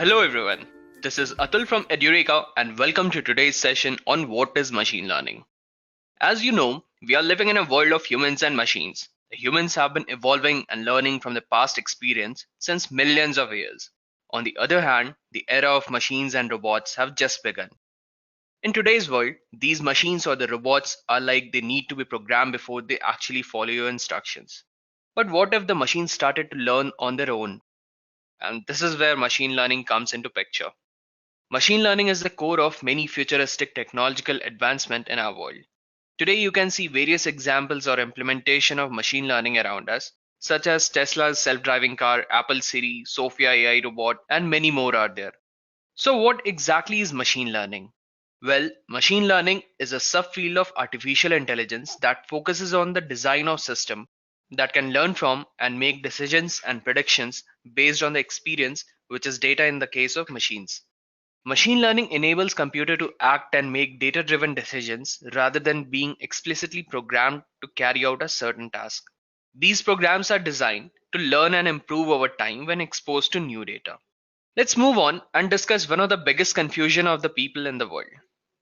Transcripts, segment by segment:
Hello everyone, this is Atul from Edureka and welcome to today's session on what is machine learning. As you know, we are living in a world of humans and machines. The humans have been evolving and learning from the past experience since millions of years. On the other hand, the era of machines and robots have just begun. In today's world, these machines or the robots are like they need to be programmed before they actually follow your instructions. But what if the machines started to learn on their own? And this is where machine learning comes into picture. Machine learning is the core of many futuristic technological advancement in our world. Today you can see various examples or implementation of machine learning around us, such as Tesla's self-driving car, Apple Siri, Sophia AI robot, and many more are there. So what exactly is machine learning? Well, machine learning is a subfield of artificial intelligence that focuses on the design of system that can learn from and make decisions and predictions based on the experience, which is data in the case of machines. Machine learning enables computer to act and make data-driven decisions rather than being explicitly programmed to carry out a certain task. These programs are designed to learn and improve over time when exposed to new data. Let's move on and discuss one of the biggest confusion of the people in the world.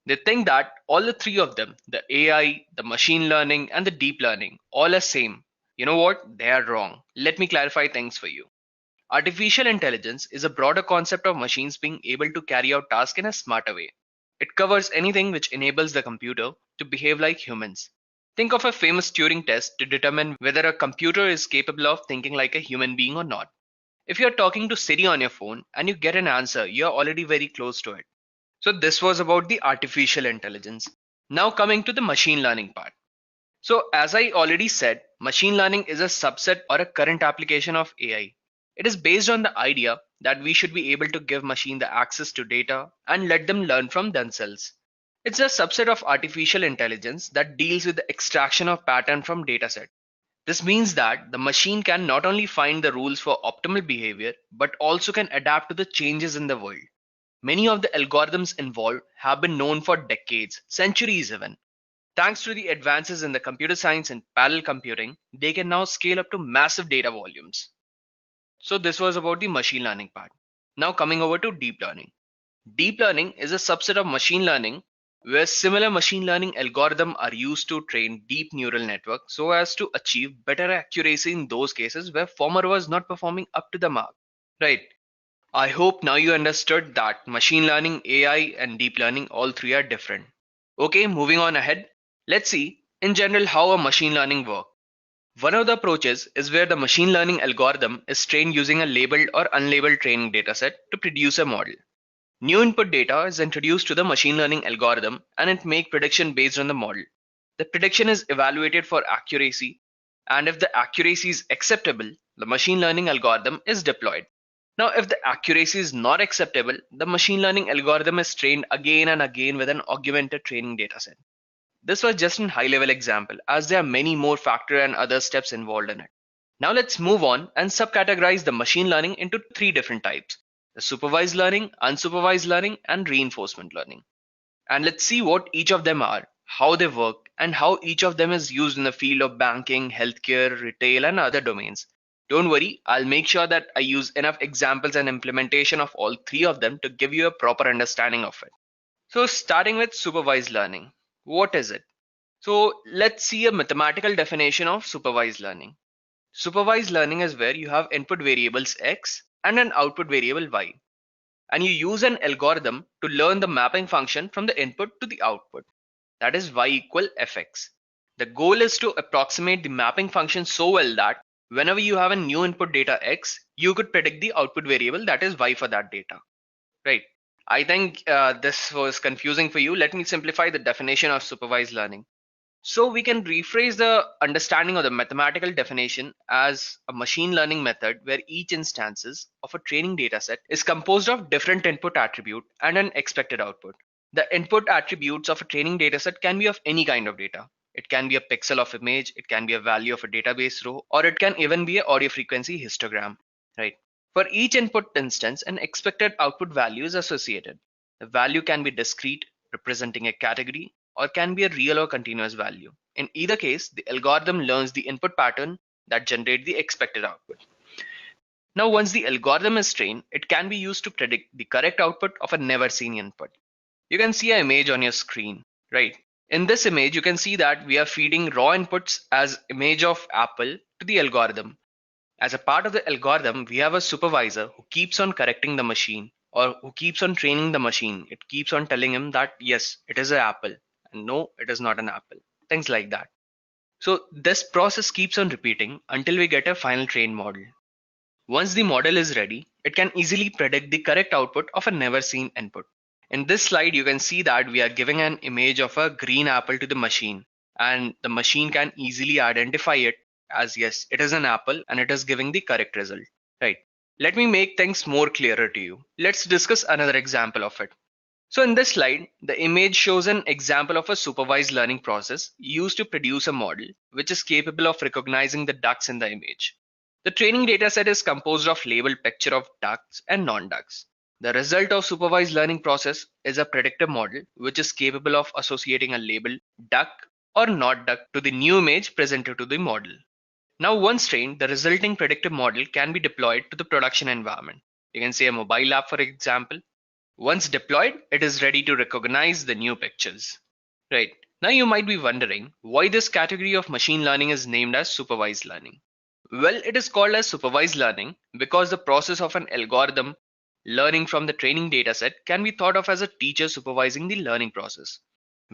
They think that all the three of them, the AI, the machine learning, and the deep learning, all are same. You know what? They are wrong. Let me clarify things for you. Artificial intelligence is a broader concept of machines being able to carry out tasks in a smarter way. It covers anything which enables the computer to behave like humans. Think of a famous Turing test to determine whether a computer is capable of thinking like a human being or not. If you're talking to Siri on your phone and you get an answer, you're already very close to it. So this was about the artificial intelligence. Now coming to the machine learning part. So as I already said, machine learning is a subset or a current application of AI. It is based on the idea that we should be able to give machine the access to data and let them learn from themselves. It's a subset of artificial intelligence that deals with the extraction of pattern from dataset. This means that the machine can not only find the rules for optimal behavior, but also can adapt to the changes in the world. Many of the algorithms involved have been known for decades, centuries even. Thanks to the advances in the computer science and parallel computing, they can now scale up to massive data volumes. So this was about the machine learning part. Now coming over to deep learning. Deep learning is a subset of machine learning where similar machine learning algorithms are used to train deep neural networks so as to achieve better accuracy in those cases where former was not performing up to the mark. Right. I hope now you understood that machine learning, AI, and deep learning, all three are different. Okay, moving on ahead. Let's see, in general, how a machine learning works. One of the approaches is where the machine learning algorithm is trained using a labeled or unlabeled training dataset to produce a model. New input data is introduced to the machine learning algorithm and it makes prediction based on the model. The prediction is evaluated for accuracy, and if the accuracy is acceptable, the machine learning algorithm is deployed. Now, if the accuracy is not acceptable, the machine learning algorithm is trained again and again with an augmented training dataset. This was just a high level example, as there are many more factors and other steps involved in it. Now let's move on and subcategorize the machine learning into three different types: the supervised learning, unsupervised learning, and reinforcement learning. And let's see what each of them are, how they work, and how each of them is used in the field of banking, healthcare, retail, and other domains. Don't worry, I'll make sure that I use enough examples and implementation of all three of them to give you a proper understanding of it. So starting with supervised learning. What is it? So let's see a mathematical definition of supervised learning. Supervised learning is where you have input variables x and an output variable y, and you use an algorithm to learn the mapping function from the input to the output, that is y equal fx. The goal is to approximate the mapping function so well that whenever you have a new input data x, you could predict the output variable, that is y, for that data. Right. I think this was confusing for you. Let me simplify the definition of supervised learning. So we can rephrase the understanding of the mathematical definition as a machine learning method where each instances of a training dataset is composed of different input attribute and an expected output. The input attributes of a training dataset can be of any kind of data. It can be a pixel of image, it can be a value of a database row, or it can even be an audio frequency histogram, right? For each input instance, an expected output value is associated. The value can be discrete, representing a category, or can be a real or continuous value. In either case, the algorithm learns the input pattern that generate the expected output. Now, once the algorithm is trained, it can be used to predict the correct output of a never seen input. You can see an image on your screen, right? In this image, you can see that we are feeding raw inputs as image of apple to the algorithm. As a part of the algorithm, we have a supervisor who keeps on correcting the machine or who keeps on training the machine. It keeps on telling him that yes, it is an apple and no, it is not an apple. Things like that. So this process keeps on repeating until we get a final trained model. Once the model is ready, it can easily predict the correct output of a never seen input. In this slide, you can see that we are giving an image of a green apple to the machine, and the machine can easily identify it as yes, it is an apple and it is giving the correct result. Right. Let me make things more clearer to you. Let's discuss another example of it. So in this slide, the image shows an example of a supervised learning process used to produce a model which is capable of recognizing the ducks in the image. The training dataset is composed of labeled picture of ducks and non-ducks. The result of supervised learning process is a predictive model which is capable of associating a label duck or not duck to the new image presented to the model. Now once trained, the resulting predictive model can be deployed to the production environment. You can say a mobile app for example. Once deployed, it is ready to recognize the new pictures. Right. Now you might be wondering why this category of machine learning is named as supervised learning. Well, it is called as supervised learning because the process of an algorithm learning from the training dataset can be thought of as a teacher supervising the learning process.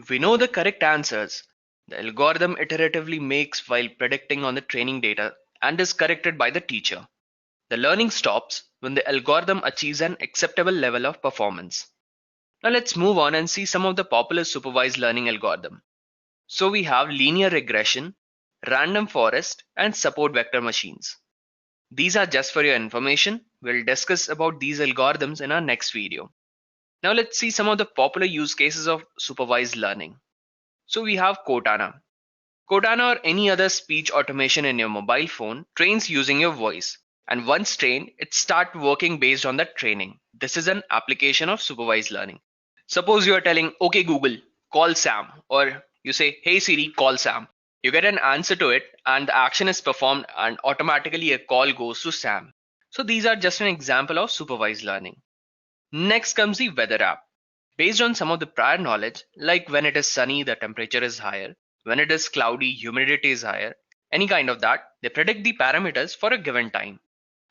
We know the correct answers. The algorithm iteratively makes while predicting on the training data and is corrected by the teacher. The learning stops when the algorithm achieves an acceptable level of performance. Now let's move on and see some of the popular supervised learning algorithms. So we have linear regression, random forest, and support vector machines. These are just for your information. We'll discuss about these algorithms in our next video. Now let's see some of the popular use cases of supervised learning. So we have Cortana. Cortana or any other speech automation in your mobile phone trains using your voice. And once trained, it starts working based on that training. This is an application of supervised learning. Suppose you are telling, okay, Google, call Sam, or you say, hey Siri, call Sam. You get an answer to it, and the action is performed, and automatically a call goes to Sam. So these are just an example of supervised learning. Next comes the weather app. Based on some of the prior knowledge, like when it is sunny, the temperature is higher. When it is cloudy, humidity is higher. Any kind of that, they predict the parameters for a given time.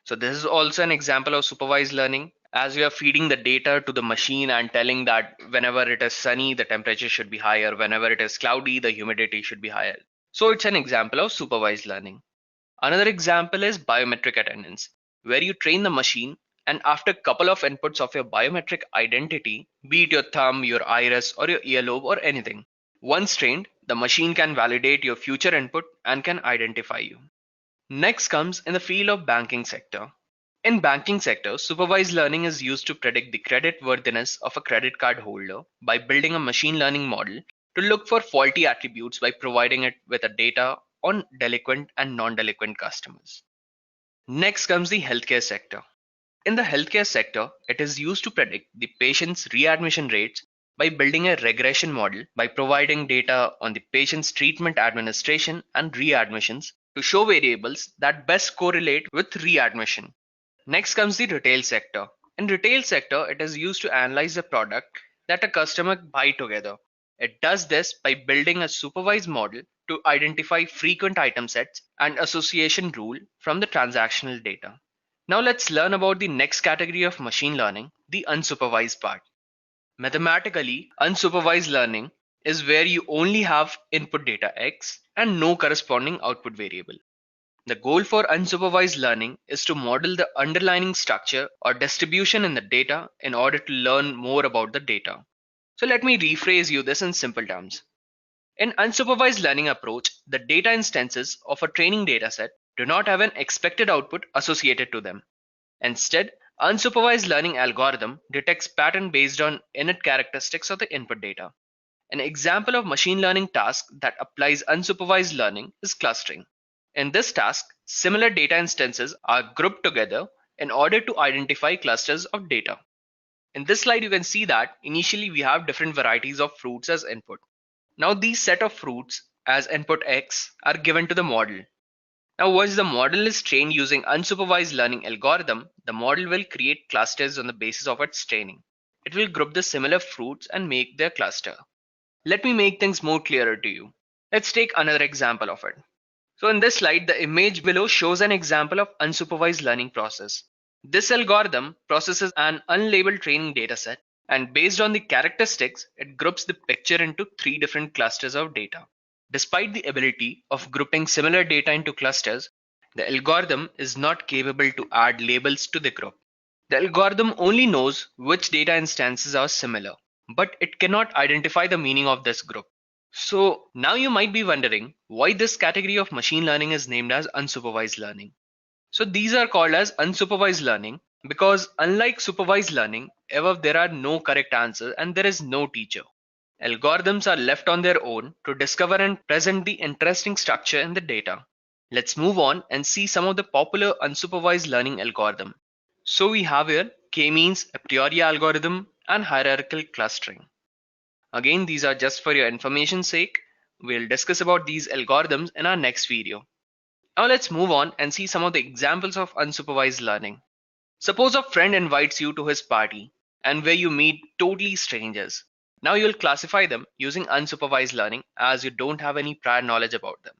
So this is also an example of supervised learning, as we are feeding the data to the machine and telling that whenever it is sunny, the temperature should be higher. Whenever it is cloudy, the humidity should be higher. So it's an example of supervised learning. Another example is biometric attendance, where you train the machine and after a couple of inputs of your biometric identity, be it your thumb, your iris, or your earlobe, or anything, once trained, the machine can validate your future input and can identify you. Next comes in the field of banking sector. In banking sector, supervised learning is used to predict the credit worthiness of a credit card holder by building a machine learning model to look for faulty attributes by providing it with a data on delinquent and non-delinquent customers. Next comes the healthcare sector. In the healthcare sector, it is used to predict the patient's readmission rates by building a regression model by providing data on the patient's treatment administration and readmissions to show variables that best correlate with readmission. Next comes the retail sector. In retail sector, it is used to analyze the product that a customer buy together. It does this by building a supervised model to identify frequent item sets and association rule from the transactional data. Now let's learn about the next category of machine learning, the unsupervised part. Mathematically, unsupervised learning is where you only have input data X and no corresponding output variable. The goal for unsupervised learning is to model the underlying structure or distribution in the data in order to learn more about the data. So let me rephrase you this in simple terms. In unsupervised learning approach, the data instances of a training dataset do not have an expected output associated to them. Instead, unsupervised learning algorithm detects pattern based on innate characteristics of the input data. An example of machine learning task that applies unsupervised learning is clustering. In this task, similar data instances are grouped together in order to identify clusters of data. In this slide, you can see that initially we have different varieties of fruits as input. Now these set of fruits as input X are given to the model. Now, once the model is trained using unsupervised learning algorithm, the model will create clusters on the basis of its training. It will group the similar fruits and make their cluster. Let me make things more clearer to you. Let's take another example of it. So in this slide, the image below shows an example of unsupervised learning process. This algorithm processes an unlabeled training dataset, and based on the characteristics, it groups the picture into three different clusters of data. Despite the ability of grouping similar data into clusters, the algorithm is not capable to add labels to the group. The algorithm only knows which data instances are similar, but it cannot identify the meaning of this group. So now you might be wondering why this category of machine learning is named as unsupervised learning. So these are called as unsupervised learning because unlike supervised learning, above there are no correct answers and there is no teacher. Algorithms are left on their own to discover and present the interesting structure in the data. Let's move on and see some of the popular unsupervised learning algorithm. So we have here k-means, a priori algorithm, and hierarchical clustering. Again, these are just for your information's sake. We'll discuss about these algorithms in our next video. Now let's move on and see some of the examples of unsupervised learning. Suppose a friend invites you to his party and where you meet totally strangers. Now you'll classify them using unsupervised learning as you don't have any prior knowledge about them.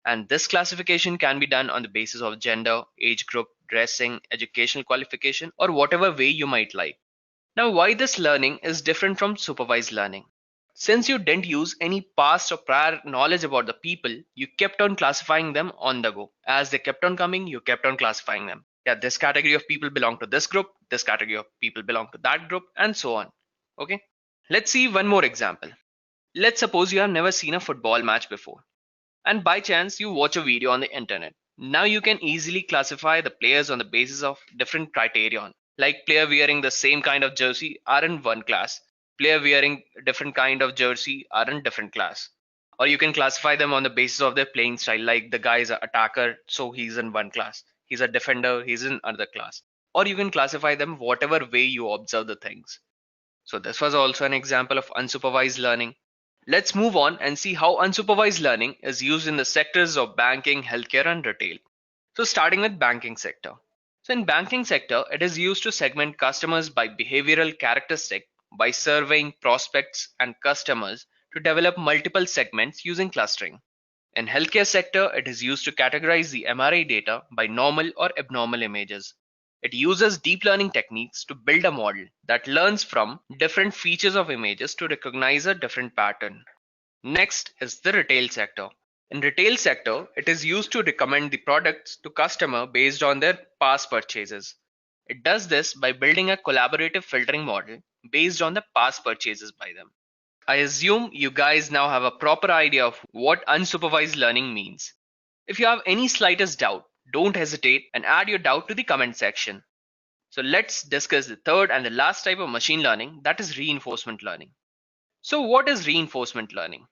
And this classification can be done on the basis of gender, age group, dressing, educational qualification, or whatever way you might like. Now, why this learning is different from supervised learning? Since you didn't use any past or prior knowledge about the people, you kept on classifying them on the go. As they kept on coming, you kept on classifying them. Yeah, this category of people belong to this group, this category of people belong to that group, and so on. Okay, let's see one more example. Let's suppose you have never seen a football match before, and by chance you watch a video on the internet. Now you can easily classify the players on the basis of different criterion. Like player wearing the same kind of jersey are in one class, player wearing a different kind of jersey are in different class. Or you can classify them on the basis of their playing style, like the guy is an attacker, so he's in one class. He's a defender, he's in another class. Or you can classify them whatever way you observe the things. So this was also an example of unsupervised learning. Let's move on and see how unsupervised learning is used in the sectors of banking, healthcare, and retail. So starting with banking sector. So in banking sector, it is used to segment customers by behavioral characteristic by surveying prospects and customers to develop multiple segments using clustering. In healthcare sector, it is used to categorize the MRI data by normal or abnormal images. It uses deep learning techniques to build a model that learns from different features of images to recognize a different pattern. Next is the retail sector. In retail sector, it is used to recommend the products to customer based on their past purchases. It does this by building a collaborative filtering model based on the past purchases by them. I assume you guys now have a proper idea of what unsupervised learning means. If you have any slightest doubt, don't hesitate and add your doubt to the comment section. So let's discuss the third and the last type of machine learning, that is reinforcement learning. So what is reinforcement learning?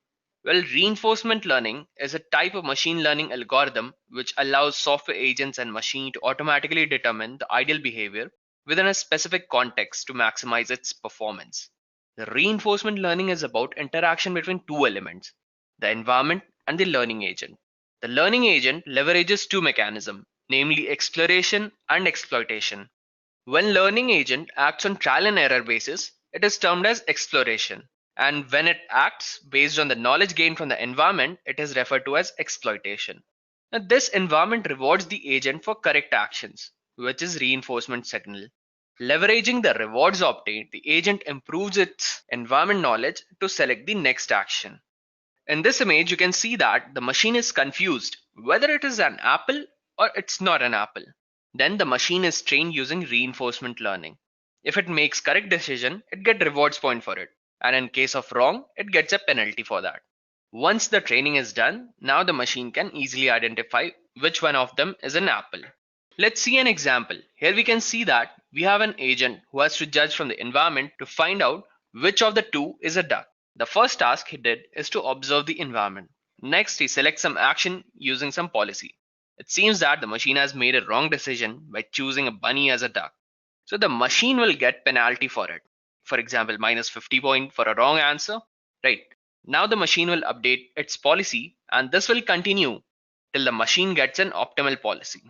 Well, reinforcement learning is a type of machine learning algorithm which allows software agents and machine to automatically determine the ideal behavior within a specific context to maximize its performance. The reinforcement learning is about interaction between two elements, the environment and the learning agent. The learning agent leverages two mechanisms, namely exploration and exploitation. When learning agent acts on trial and error basis, it is termed as exploration. And when it acts based on the knowledge gained from the environment, it is referred to as exploitation. Now, this environment rewards the agent for correct actions, which is reinforcement signal. Leveraging the rewards obtained, the agent improves its environment knowledge to select the next action. In this image, you can see that the machine is confused whether it is an apple or it's not an apple. Then the machine is trained using reinforcement learning. If it makes correct decision, it gets rewards point for it. And in case of wrong, it gets a penalty for that. Once the training is done, now the machine can easily identify which one of them is an apple. Let's see an example. Here we can see that we have an agent who has to judge from the environment to find out which of the two is a duck. The first task he did is to observe the environment. Next, he selects some action using some policy. It seems that the machine has made a wrong decision by choosing a bunny as a duck. So the machine will get penalty for it. For example, minus 50 point for a wrong answer. Right. Now the machine will update its policy and this will continue till the machine gets an optimal policy.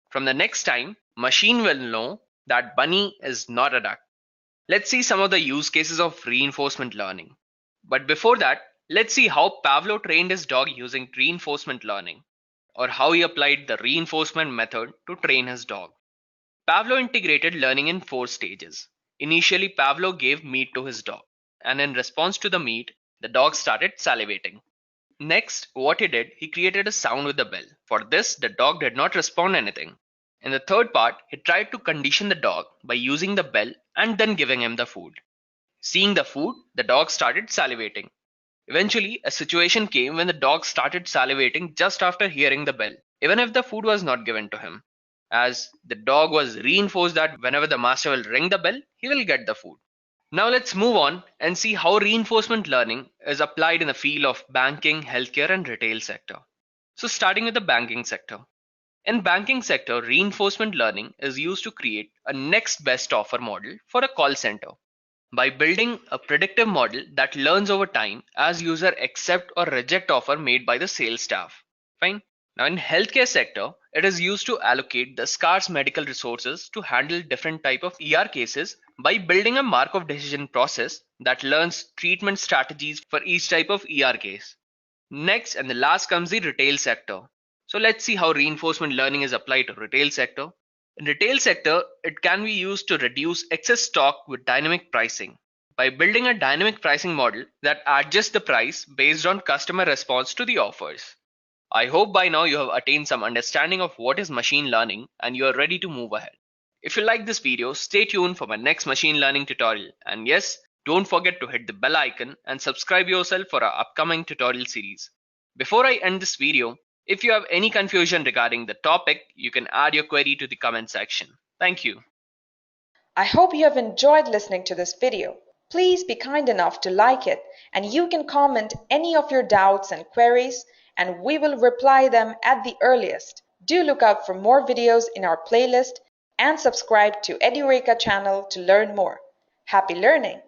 From the next time, machine will know that bunny is not a duck. Let's see some of the use cases of reinforcement learning. But before that, let's see how Pavlov trained his dog using reinforcement learning, or how he applied the reinforcement method to train his dog. Pavlov integrated learning in 4 stages. Initially, Pavlov gave meat to his dog, and in response to the meat, the dog started salivating. Next, what he did, he created a sound with the bell. For this, the dog did not respond anything. In the third part, he tried to condition the dog by using the bell and then giving him the food. Seeing the food, the dog started salivating. Eventually, a situation came when the dog started salivating just after hearing the bell, even if the food was not given to him, as the dog was reinforced that whenever the master will ring the bell, he will get the food. Now let's move on and see how reinforcement learning is applied in the field of banking, healthcare, and retail sector. So starting with the banking sector. In banking sector, reinforcement learning is used to create a next best offer model for a call center by building a predictive model that learns over time as user accept or reject offer made by the sales staff. Fine. Now in healthcare sector, it is used to allocate the scarce medical resources to handle different type of ER cases by building a Markov decision process that learns treatment strategies for each type of ER case. Next and the last comes the retail sector. So let's see how reinforcement learning is applied to retail sector. In retail sector, it can be used to reduce excess stock with dynamic pricing by building a dynamic pricing model that adjusts the price based on customer response to the offers. I hope by now you have attained some understanding of what is machine learning and you are ready to move ahead. If you like this video, stay tuned for my next machine learning tutorial, and yes, don't forget to hit the bell icon and subscribe yourself for our upcoming tutorial series. Before I end this video, if you have any confusion regarding the topic, you can add your query to the comment section. Thank you. I hope you have enjoyed listening to this video. Please be kind enough to like it, and you can comment any of your doubts and queries, and we will reply them at the earliest. Do look out for more videos in our playlist and subscribe to Edureka channel to learn more. Happy learning!